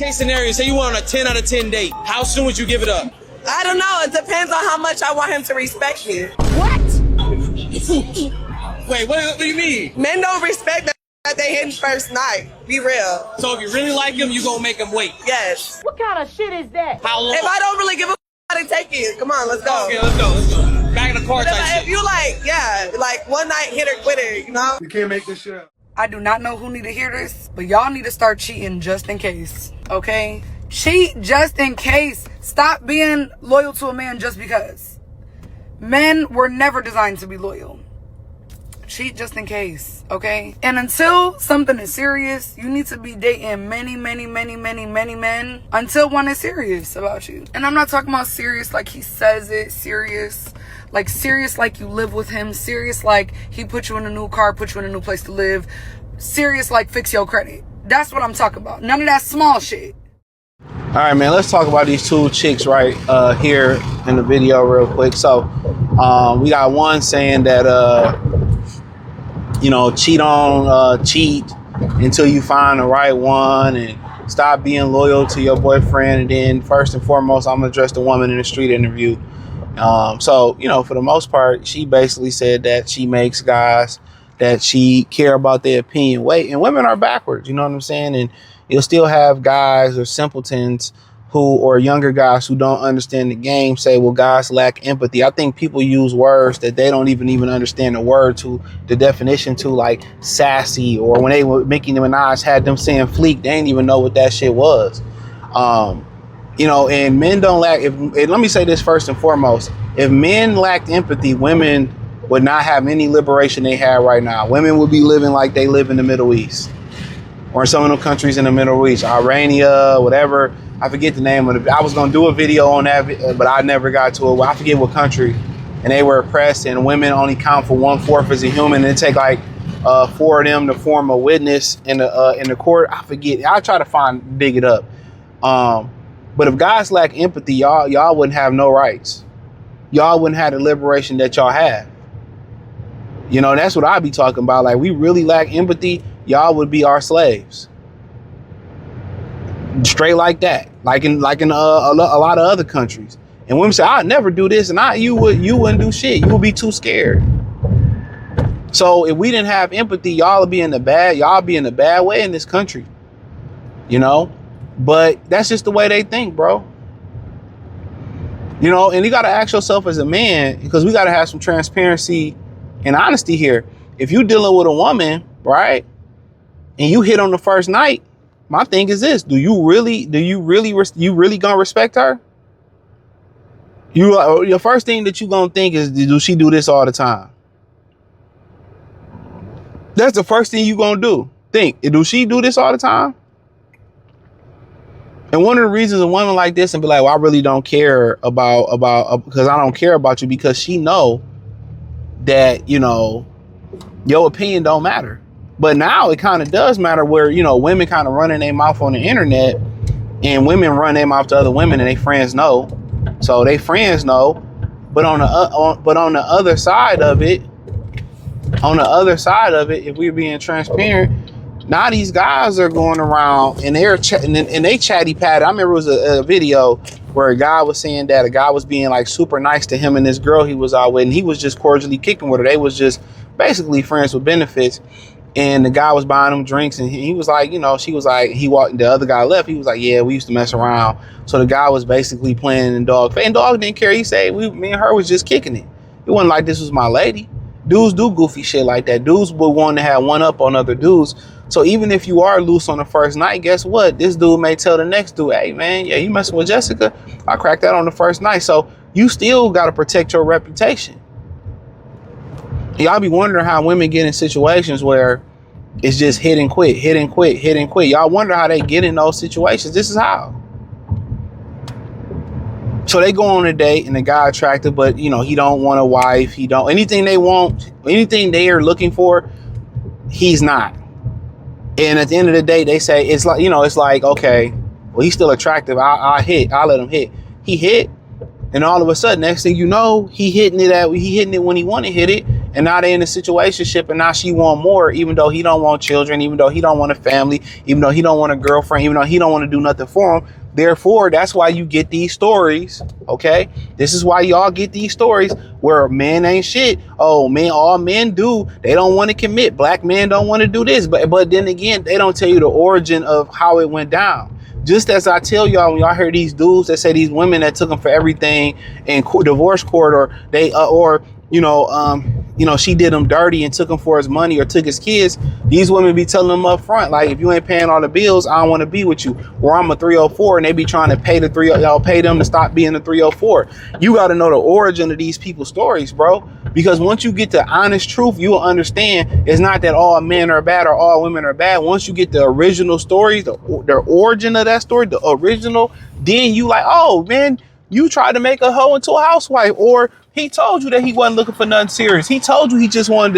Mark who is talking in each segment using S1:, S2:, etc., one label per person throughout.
S1: case scenario, say you went on a 10 out of 10 date. How soon would you give it up?
S2: I don't know. It depends on how much I want him to respect me.
S1: What? Wait, what do you mean?
S2: Men don't respect that they hitting first night. Be real.
S1: So if you really like him, you gonna make him wait?
S2: Yes.
S3: What kind of shit is that?
S1: How long?
S2: If I don't really give a to take it, come on, let's go.
S1: Okay, let's go. Back in the car type shit.
S2: If you like one night hitter, quitter, you know?
S4: You can't make this shit up.
S5: I do not know who need to hear this, but y'all need to start cheating just in case, okay? Cheat just in case. Stop being loyal to a man just because. Men were never designed to be loyal. Cheat just in case, okay? And until something is serious, you need to be dating many men until one is serious about you. And I'm not talking about serious like he says it, serious like you live with him, serious like he put you in a new car, put you in a new place to live, serious like fix your credit. That's what I'm talking about. None of that small shit.
S6: All right, man, let's talk about these two chicks right here in the video real quick. So we got one saying that cheat until you find the right one and stop being loyal to your boyfriend. And then first and foremost, I'm gonna address the woman in the street interview. So for the most part, she basically said that she makes guys that she care about their opinion wait, and women are backwards, you know what I'm saying? And you'll still have guys or simpletons or younger guys who don't understand the game say, well, guys lack empathy. I think people use words that they don't even understand the definition to, like sassy, or when they were Nicki Minaj had them saying fleek, they didn't even know what that shit was. And men don't lack, let me say this first and foremost, if men lacked empathy, women would not have any liberation they have right now. Women would be living like they live in the Middle East, or in some of the countries in the Middle East, Irania, whatever. I forget the name of it. I was gonna do a video on that, but I never got to it. I forget what country. And they were oppressed, and women only count for 1/4 as a human. And it take like 4 of them to form a witness in the court. I forget. I'll try to dig it up. But if guys lack empathy, y'all wouldn't have no rights. Y'all wouldn't have the liberation that y'all have. That's what I be talking about. Like, we really lack empathy. Y'all would be our slaves. Straight like that. Like in a lot of other countries. And women say, I'd never do this, and you wouldn't do shit. You would be too scared. So if we didn't have empathy, y'all be in the bad way in this country. But that's just the way they think, bro. And you gotta ask yourself as a man, because we gotta have some transparency and honesty here. If you dealing with a woman, right, and you hit on the first night, my thing is this: you really gonna respect her? Your first thing that you gonna think is, do she do this all the time? That's the first thing you gonna do. Think, do she do this all the time? And one of the reasons a woman like this and be like, well, I really don't care about because I don't care about you, because she know that, your opinion don't matter. But now it kind of does matter, where, women kind of running their mouth on the internet, and women run their mouth to other women, and they friends know. So they friends know. But on the other side of it, if we're being transparent, now these guys are going around and they chatty patty. I remember it was a video where a guy was saying that a guy was being like super nice to him and this girl he was out with, and he was just cordially kicking with her. They was just basically friends with benefits. And the guy was buying him drinks, and he was like, she was like, the other guy left. He was like, yeah, we used to mess around. So the guy was basically playing in dog face, and dog didn't care. He said, me and her was just kicking it. It wasn't like this was my lady. Dudes do goofy shit like that. Dudes would want to have one up on other dudes. So even if you are loose on the first night, guess what? This dude may tell the next dude, hey man, yeah, you messing with Jessica? I cracked that on the first night. So you still got to protect your reputation. Y'all be wondering how women get in situations where it's just hit and quit. Y'all wonder how they get in those situations. This is how. So they go on a date, and the guy attractive, but he don't want a wife. He don't anything they want, anything they are looking for, he's not. And at the end of the day, they say it's like okay, well, he's still attractive. I'll let him hit. He hit, and all of a sudden, next thing you know, he hitting it when he want to hit it, and now they in a situationship, and now she want more, even though he don't want children, even though he don't want a family, even though he don't want a girlfriend, even though he don't want to do nothing for him. Therefore, that's why you get these stories, okay? This is why y'all get these stories where men ain't shit. Oh, man, all men do, they don't want to commit. Black men don't want to do this. But then again, they don't tell you the origin of how it went down. Just as I tell y'all, when y'all hear these dudes that say these women that took them for everything in divorce court, or they she did him dirty and took him for his money or took his kids. These women be telling them up front, like, if you ain't paying all the bills, I don't want to be with you. Or I'm a 304, and they be trying to pay pay them to stop being a 304. You got to know the origin of these people's stories, bro. Because once you get the honest truth, you will understand it's not that all men are bad or all women are bad. Once you get the original stories, the origin of that story, the original, then you like, oh man, you tried to make a hoe into a housewife, or he told you that he wasn't looking for nothing serious. He told you he wasn't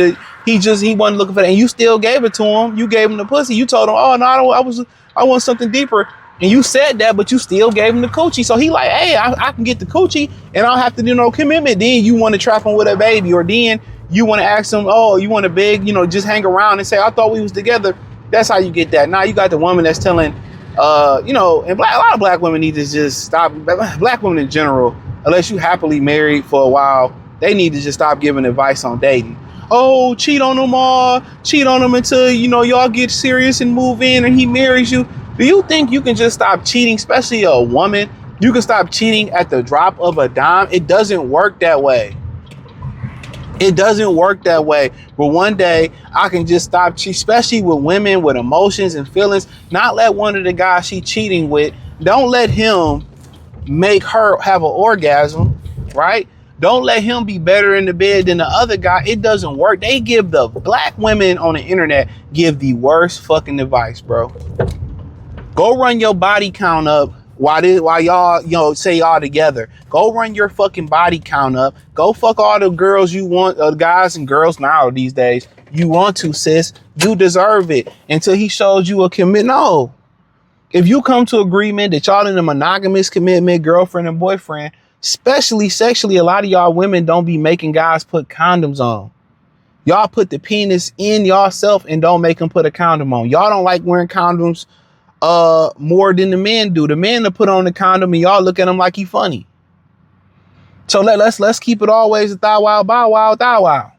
S6: looking for that, and you still gave it to him. You gave him the pussy. You told him, oh no, I want something deeper. And you said that, but you still gave him the coochie. So he like, hey, I can get the coochie and I don't have to do no commitment. Then you want to trap him with a baby, or then you want to ask him, oh, you want to beg, just hang around and say, I thought we was together. That's how you get that. Now you got the woman that's telling, and a lot of black women need to just stop. Black women in general, unless you happily married for a while, they need to just stop giving advice on dating. Oh, cheat on them all, cheat on them until, y'all get serious and move in and he marries you. Do you think you can just stop cheating, especially a woman? You can stop cheating at the drop of a dime? It doesn't work that way. It doesn't work that way. But one day I can just stop cheating, especially with women with emotions and feelings. Not let one of the guys she cheating with, don't let him make her have an orgasm, right? Don't let him be better in the bed than the other guy. It doesn't work. They give the black women on the internet give the worst fucking advice, bro. Go run your body count up while y'all, say y'all together. Go run your fucking body count up. Go fuck all the girls you want, guys and girls now these days. You want to, sis. You deserve it. Until he shows you a commit. No. If you come to agreement that y'all in a monogamous commitment, girlfriend and boyfriend, especially sexually, a lot of y'all women don't be making guys put condoms on. Y'all put the penis in yourself and don't make them put a condom on. Y'all don't like wearing condoms more than the men do. The men to put on the condom and y'all look at him like he funny. So let's keep it always a thou wow, bow wow, thou wow.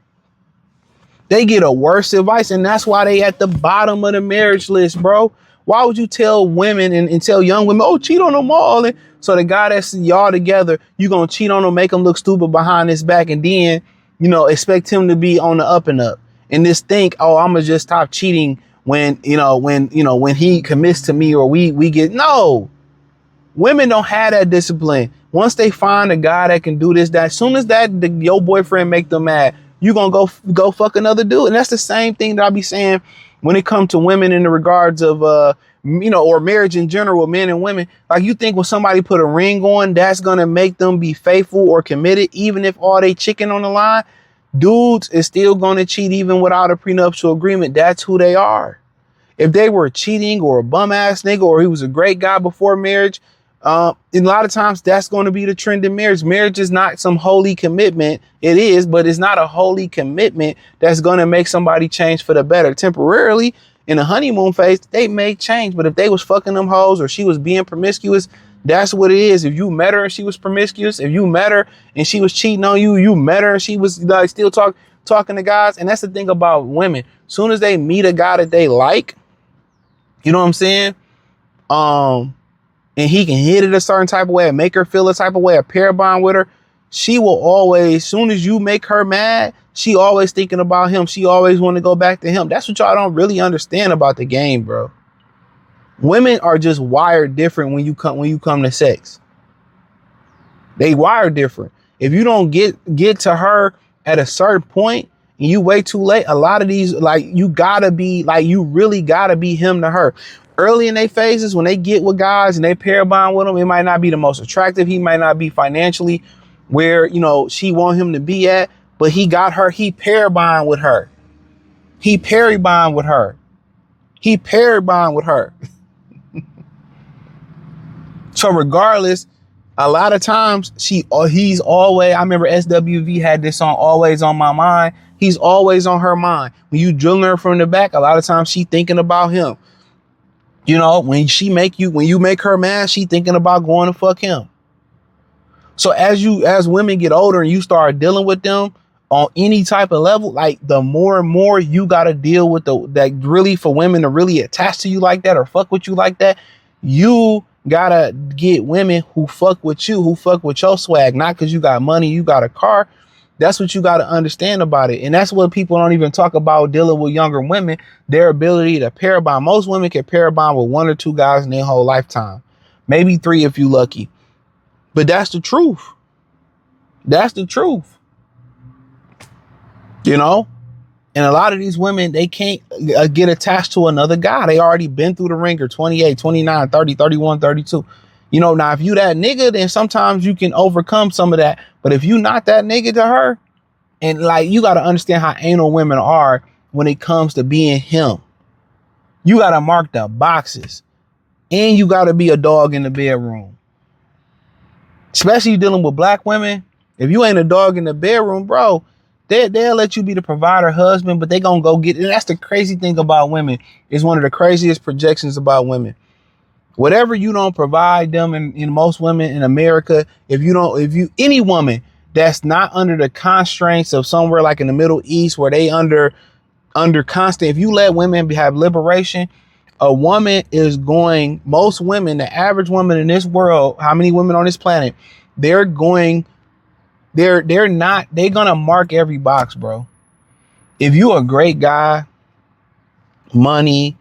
S6: They get a worse advice, and that's why they at the bottom of the marriage list, bro. Why would you tell women and tell young women, oh, cheat on them all? And so the guy that's y'all together, you gonna cheat on him, make him look stupid behind his back, and then, expect him to be on the up and up. And just think, oh, I'm gonna just stop cheating when he commits to me, or we get. No, women don't have that discipline. Once they find a guy that can do this, that as soon as your boyfriend make them mad, you gonna go fuck another dude. And that's the same thing that I be saying when it comes to women in the regards of or marriage in general, men and women. Like, you think when somebody put a ring on, that's gonna make them be faithful or committed, even if all they chicken on the line? Dudes is still gonna cheat even without a prenuptial agreement. That's who they are. If they were cheating or a bum ass nigga, or he was a great guy before marriage, a lot of times that's going to be the trend in marriage. Marriage is not some holy commitment. It is, but it's not a holy commitment that's going to make somebody change for the better. Temporarily, in the honeymoon phase, they may change. But if they was fucking them hoes, or she was being promiscuous, that's what it is. If you met her and she was promiscuous, if you met her and she was cheating on you, you met her and she was like still talking to guys. And that's the thing about women. Soon as they meet a guy that they like, you know what I'm saying? And he can hit it a certain type of way and make her feel a type of way, a pair bond with her, she will always, soon as you make her mad, she always thinking about him. She always want to go back to him. That's what y'all don't really understand about the game, bro. Women are just wired different when you come to sex. They wired different. If you don't get to her at a certain point and you wait too late, a lot of these, like, you really gotta be him to her. Early in their phases, when they get with guys and they pair bond with them, it might not be the most attractive. He might not be financially where, she want him to be at, but he got her. He pair bond with her. He pairy bond with her. He pair bond with her. So regardless, A lot of times he's always, I remember SWV had this song, Always on My Mind. He's always on her mind. When you drilling her from the back, a lot of times she thinking about him. You know, when you make her mad, she thinking about going to fuck him. So as women get older and you start dealing with them on any type of level, like the more and more you got to deal with that really, for women to really attach to you like that or fuck with you like that, you gotta get women who fuck with you, who fuck with your swag, not because you got money, you got a car. That's what you got to understand about it. And that's what people don't even talk about dealing with younger women, their ability to pair bond. Most women can pair bond with 1 or 2 guys in their whole lifetime, maybe 3 if you lucky. But that's the truth. That's the truth. You know? And a lot of these women, they can't get attached to another guy. They already been through the ringer, 28, 29, 30, 31, 32. You know, now if you that nigga, then sometimes you can overcome some of that. But if you not that nigga to her, and like, you got to understand how anal women are when it comes to being him. You got to mark the boxes. And you got to be a dog in the bedroom. Especially dealing with black women. If you ain't a dog in the bedroom, bro, they'll let you be the provider husband, but they gonna go get it. And that's the crazy thing about women. It's one of the craziest projections about women. Whatever you don't provide them, in most women in America, any woman that's not under the constraints of somewhere like in the Middle East where they under constant, if you let women have liberation, most women, the average woman in this world, how many women on this planet, they're gonna mark every box, bro. If you a great guy, money,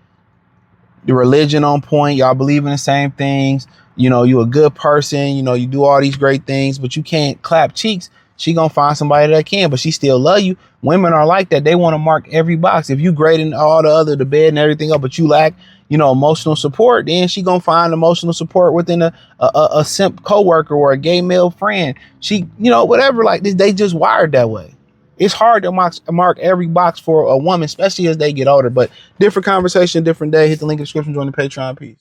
S6: the religion on point, y'all believe in the same things, you know, you a good person, you know, you do all these great things, but you can't clap cheeks, she gonna find somebody that can, but she still love you. Women are like that. They want to mark every box. If you great in all the bed and everything else, but you lack, you know, emotional support, then she gonna find emotional support within a simp coworker or a gay male friend. She, you know, whatever, like this, they just wired that way. It's hard to mark every box for a woman, especially as they get older, but different conversation, different day. Hit the link in the description, join the Patreon. Peace.